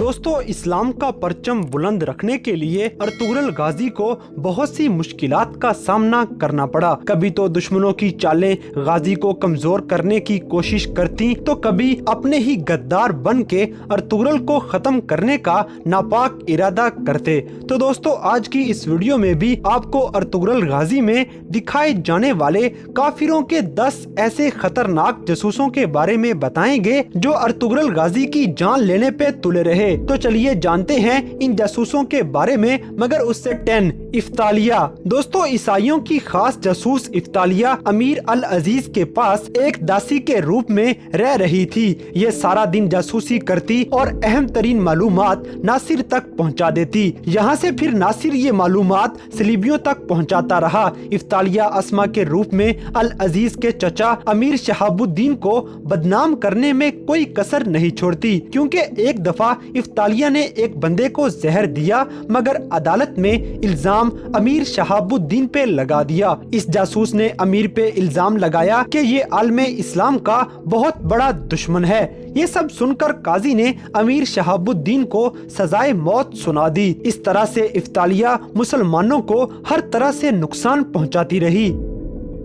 दोस्तों, इस्लाम का परचम बुलंद रखने के लिए अर्तुगरुल गाजी को बहुत सी मुश्किलात का सामना करना पड़ा। कभी तो दुश्मनों की चालें गाजी को कमजोर करने की कोशिश करती, तो कभी अपने ही गद्दार बन के अर्तुगरुल को खत्म करने का नापाक इरादा करते। तो दोस्तों, आज की इस वीडियो में भी आपको अर्तुगरुल गाजी में दिखाए जाने वाले काफिरों के 10 ऐसे खतरनाक जासूसों के बारे में बताएंगे जो अर्तुगरुल गाजी की जान लेने पे तुले रहे। तो चलिए जानते हैं इन जासूसों के बारे में, मगर उससे 10 इफ्तालिया। दोस्तों, ईसाइयों की खास जासूस इफ्तालिया अमीर अल अजीज के पास एक दासी के रूप में रह रही थी। ये सारा दिन जासूसी करती और अहम तरीन मालूमात नासिर तक पहुंचा देती। यहाँ से फिर नासिर ये मालूमात सलीबियों तक पहुंचाता रहा। इफ्तालिया अस्मा के रूप में अल अजीज के चचा अमीर शहाबुद्दीन को बदनाम करने में कोई कसर नहीं छोड़ती, क्योंकि एक दफा इफ्तालिया ने एक बंदे को जहर दिया, मगर अदालत में इल्जाम अमीर शहाबुद्दीन पे लगा दिया। इस जासूस ने अमीर पे इल्जाम लगाया कि ये आलमे इस्लाम का बहुत बड़ा दुश्मन है। ये सब सुनकर काजी ने अमीर शहाबुद्दीन को सजाए मौत सुना दी। इस तरह से इफ्तालिया मुसलमानों को हर तरह से नुकसान पहुंचाती रही।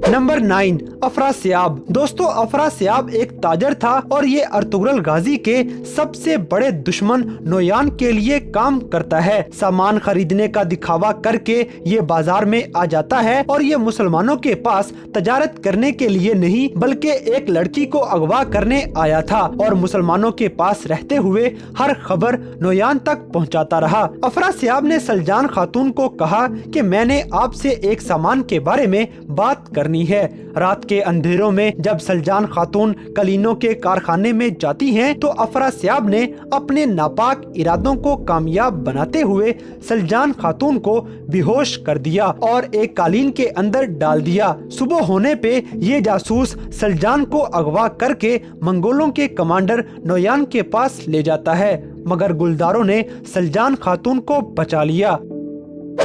नंबर 9, अफरासियाब। दोस्तों, अफरासियाब एक ताजर था और ये अर्तुगरुल गाजी के सबसे बड़े दुश्मन नोयान के लिए काम करता है। सामान खरीदने का दिखावा करके ये बाजार में आ जाता है और ये मुसलमानों के पास तजारत करने के लिए नहीं, बल्कि एक लड़की को अगवा करने आया था और मुसलमानों के पास रहते हुए हर खबर नोयान तक पहुंचाता रहा। अफरासियाब ने सलजान खातून को कहा कि मैंने आपसे एक सामान के बारे में बात करनी है। रात के अंधेरों में जब सलजान खातून कलीनों के कारखाने में जाती हैं, तो अफरासियाब ने अपने नापाक इरादों को कामयाब बनाते हुए सलजान खातून को बेहोश कर दिया और एक कालीन के अंदर डाल दिया। सुबह होने पे ये जासूस सलजान को अगवा करके मंगोलों के कमांडर नोयान के पास ले जाता है, मगर गुलदारों ने सलजान खातून को बचा लिया।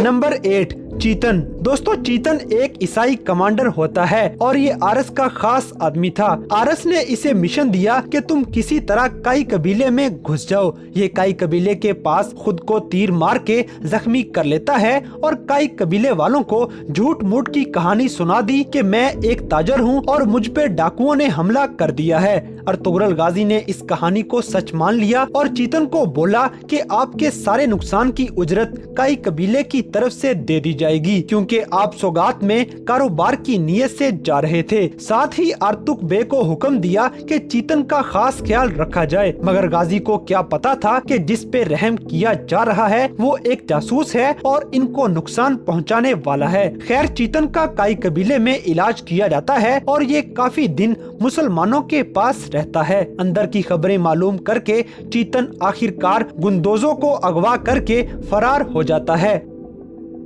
नंबर 8, चीतन। दोस्तों, चीतन एक ईसाई कमांडर होता है और ये आरस का खास आदमी था। आरस ने इसे मिशन दिया कि तुम किसी तरह काई कबीले में घुस जाओ। ये काई कबीले के पास खुद को तीर मार के जख्मी कर लेता है और काई कबीले वालों को झूठ मूठ की कहानी सुना दी कि मैं एक ताजर हूँ और मुझ पे डाकुओं ने हमला कर दिया है। अर्तुगरुल गाजी ने इस कहानी को सच मान लिया और चीतन को बोला कि आपके सारे नुकसान की उजरत काई कबीले की तरफ से दे दी जाएगी, क्योंकि आप सौगात में कारोबार की नीयत से जा रहे थे। साथ ही आर्तुक बे को हुक्म दिया कि चीतन का खास ख्याल रखा जाए, मगर गाजी को क्या पता था कि जिस पे रहम किया जा रहा है वो एक जासूस है और इनको नुकसान पहुंचाने वाला है। खैर, चीतन का काई कबीले में इलाज किया जाता है और ये काफी दिन मुसलमानों के पास रहता है। अंदर की खबरें मालूम करके चीतन आखिरकार गुंदोजों को अगवा करके फरार हो जाता है।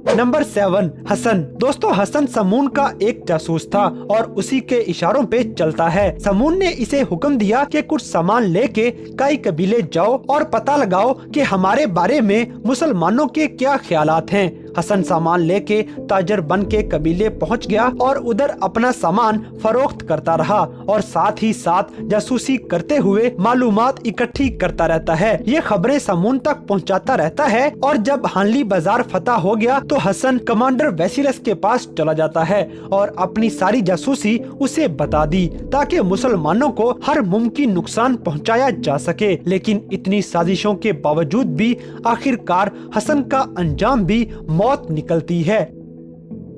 नंबर 7, हसन। दोस्तों, हसन समून का एक जासूस था और उसी के इशारों पे चलता है। समून ने इसे हुक्म दिया कि कुछ सामान लेके काई कबीले जाओ और पता लगाओ कि हमारे बारे में मुसलमानों के क्या ख्यालात हैं। हसन सामान लेके ताजर बन के कबीले पहुंच गया और उधर अपना सामान फरोख्त करता रहा और साथ ही साथ जासूसी करते हुए मालूमात इकट्ठी करता रहता है। ये खबरें समून तक पहुंचाता रहता है और जब हानली बाजार फतह हो गया तो हसन कमांडर वेसिलस के पास चला जाता है और अपनी सारी जासूसी उसे बता दी, ताकि मुसलमानों को हर मुमकिन नुकसान पहुंचाया जा सके। लेकिन इतनी साजिशों के बावजूद भी आखिरकार हसन का अंजाम भी मौत निकलती है।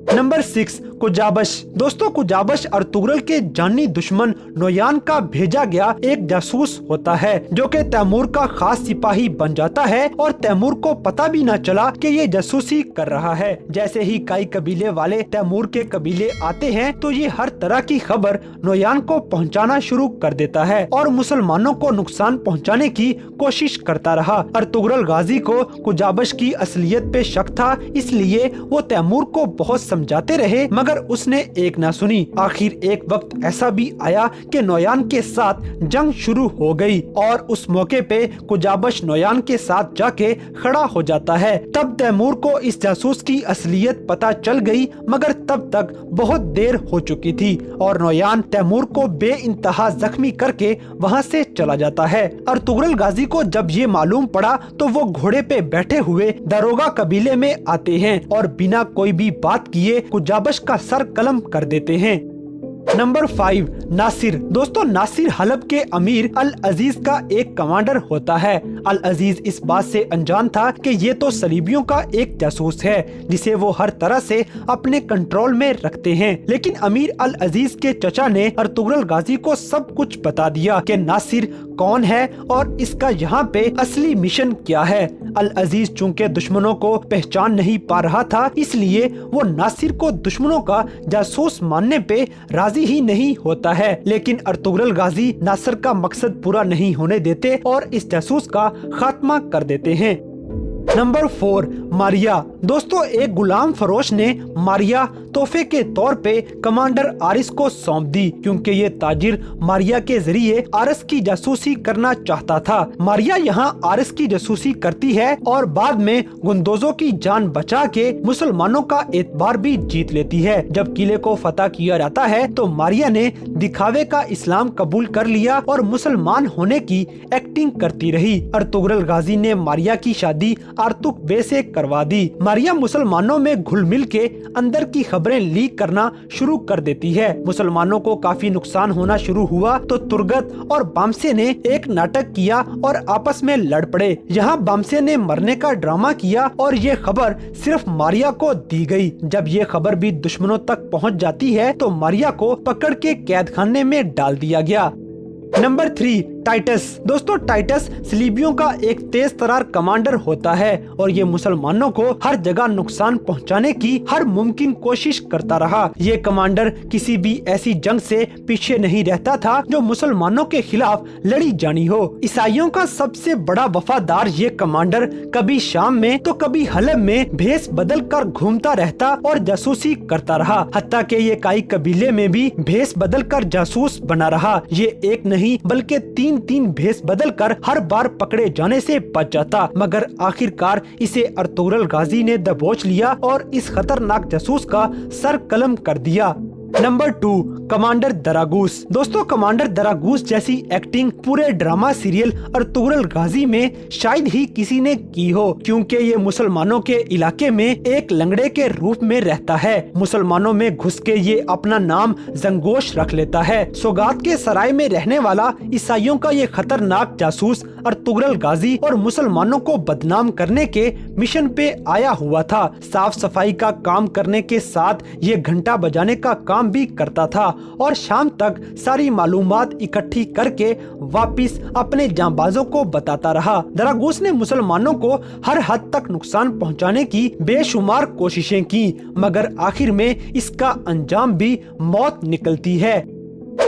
नंबर 6, कुजाबश। दोस्तों, कुजाबश अर्तुगरुल के जानी दुश्मन नोयान का भेजा गया एक जासूस होता है, जो कि तैमूर का खास सिपाही बन जाता है और तैमूर को पता भी न चला कि ये जासूसी कर रहा है। जैसे ही काई कबीले वाले तैमूर के कबीले आते हैं तो ये हर तरह की खबर नोयान को पहुंचाना शुरू कर देता है और मुसलमानों को नुकसान पहुंचाने की कोशिश करता रहा। अर्तुगरुल गाजी को कुजाबश की असलियत पे शक था, इसलिए वो तैमूर को बहुत समझाते रहे, मगर मगर उसने एक ना सुनी। आखिर एक वक्त ऐसा भी आया कि नोयान के साथ जंग शुरू हो गई और उस मौके पे कुजाबश नोयान के साथ जाके खड़ा हो जाता है। तब तैमूर को इस जासूस की असलियत पता चल गई, मगर तब तक बहुत देर हो चुकी थी और नोयान तैमूर को बेइंतहा जख्मी करके वहाँ से चला जाता है। अर्तुगरुल गाजी को जब ये मालूम पड़ा तो वो घोड़े पे बैठे हुए दारोगा कबीले में आते हैं और बिना कोई भी बात किए कुजाबश का सर कलम कर देते हैं। नंबर 5, नासिर। दोस्तों, नासिर हलब के अमीर अल अजीज का एक कमांडर होता है। अल अजीज इस बात से अनजान था कि ये तो सलीबियों का एक जासूस है जिसे वो हर तरह से अपने कंट्रोल में रखते हैं। लेकिन अमीर अल अजीज के चचा ने अर्तुगरुल गाजी को सब कुछ बता दिया कि नासिर कौन है और इसका यहाँ पे असली मिशन क्या है। अल अजीज चूंकि दुश्मनों को पहचान नहीं पा रहा था, इसलिए वो नासिर को दुश्मनों का जासूस मानने पे राजी ही नहीं होता है। लेकिन अर्तुगरुल गाजी नासिर का मकसद पूरा नहीं होने देते और इस जासूस का खात्मा कर देते हैं। नंबर 4, मारिया। दोस्तों, एक गुलाम फरोश ने मारिया तोहफे के तौर पे कमांडर आरिस को सौंप दी क्योंकि ये ताजिर मारिया के जरिए आरिस की जासूसी करना चाहता था। मारिया यहाँ आरिस की जासूसी करती है और बाद में गुंदोजों की जान बचा के मुसलमानों का एतबार भी जीत लेती है। जब किले को फतह किया जाता है तो मारिया ने दिखावे का इस्लाम कबूल कर लिया और मुसलमान होने की एक्टिंग करती रही। अर्तुगरुल गाजी ने मारिया की शादी आर्तुक बे से करवा दी। मारिया मुसलमानों में घुल मिल के अंदर की खबरें लीक करना शुरू कर देती है। मुसलमानों को काफी नुकसान होना शुरू हुआ तो तुर्गत और बामसे ने एक नाटक किया और आपस में लड़ पड़े। यहाँ बामसे ने मरने का ड्रामा किया और ये खबर सिर्फ मारिया को दी गई। जब ये खबर भी दुश्मनों तक पहुँच जाती है तो मारिया को पकड़ के कैद खाने में डाल दिया गया। Number 3, Titus. दोस्तों, टाइटस सलीबियों का एक तेज तरार कमांडर होता है और ये मुसलमानों को हर जगह नुकसान पहुंचाने की हर मुमकिन कोशिश करता रहा। ये कमांडर किसी भी ऐसी जंग से पीछे नहीं रहता था जो मुसलमानों के खिलाफ लड़ी जानी हो। ईसाइयों का सबसे बड़ा वफादार ये कमांडर कभी शाम में तो कभी हलब में भेष बदल कर घूमता रहता और जासूसी करता रहा। हत्ता के ये काई कबीले में भी भेष बदल कर जासूस बना रहा। ये एक नहीं बल्कि तीन भेष बदल कर हर बार पकड़े जाने से बच जाता, मगर आखिरकार इसे अर्तुगरुल गाजी ने दबोच लिया और इस खतरनाक जासूस का सर कलम कर दिया। नंबर 2, कमांडर दरागूस। दोस्तों, कमांडर दरागूस जैसी एक्टिंग पूरे ड्रामा सीरियल अर्तुगरुल गाजी में शायद ही किसी ने की हो, क्योंकि ये मुसलमानों के इलाके में एक लंगड़े के रूप में रहता है। मुसलमानों में घुस के ये अपना नाम जंगोश रख लेता है। सौगात के सराय में रहने वाला ईसाइयों का ये खतरनाक जासूस अर्तुगरुल गाजी और मुसलमानों को बदनाम करने के मिशन पे आया हुआ था। साफ सफाई का काम करने के साथ ये घंटा बजाने का काम भी करता था और शाम तक सारी मालूमात इकट्ठी करके वापिस अपने जांबाजों को बताता रहा। दरागूस ने मुसलमानों को हर हद तक नुकसान पहुंचाने की बेशुमार कोशिशें की, मगर आखिर में इसका अंजाम भी मौत निकलती है।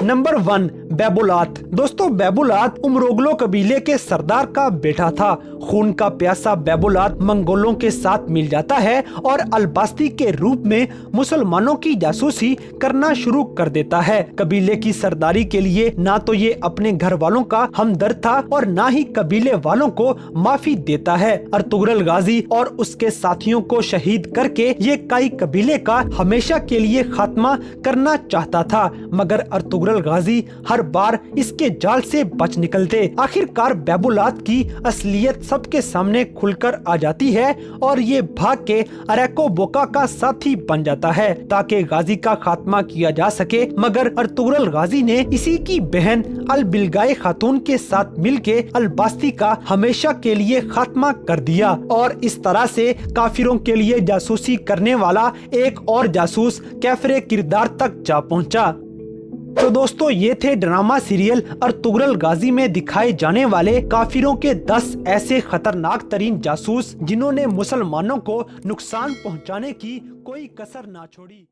नंबर 1, बैबुलात। दोस्तों, बैबुलात उमरोगलो कबीले के सरदार का बेटा था। खून का प्यासा बैबुलात मंगोलों के साथ मिल जाता है और अलबास्ती के रूप में मुसलमानों की जासूसी करना शुरू कर देता है। कबीले की सरदारी के लिए ना तो ये अपने घर वालों का हमदर्द था और ना ही कबीले वालों को माफी देता है। अर्तुगरुल गाजी और उसके साथियों को शहीद करके ये काई कबीले का हमेशा के लिए खात्मा करना चाहता था, मगर अर्तुगरुल गाजी हर बार इसके जाल से बच निकलते। आखिरकार बैबुलात की असलियत सबके सामने खुलकर आ जाती है और ये भाग के अरेको बोका का साथी बन जाता है ताकि गाजी का खात्मा किया जा सके, मगर अर्तुगरुल गाजी ने इसी की बहन अल बिलगाई खातून के साथ मिलके अलबास्ती का हमेशा के लिए खात्मा कर दिया और इस तरह से काफिरों के लिए जासूसी करने वाला एक और जासूस कैफरे किरदार तक जा पहुंचा। तो दोस्तों, ये थे ड्रामा सीरियल अर्तुगरुल गाजी में दिखाए जाने वाले काफिरों के 10 ऐसे खतरनाक तरीन जासूस जिन्होंने मुसलमानों को नुकसान पहुंचाने की कोई कसर ना छोड़ी।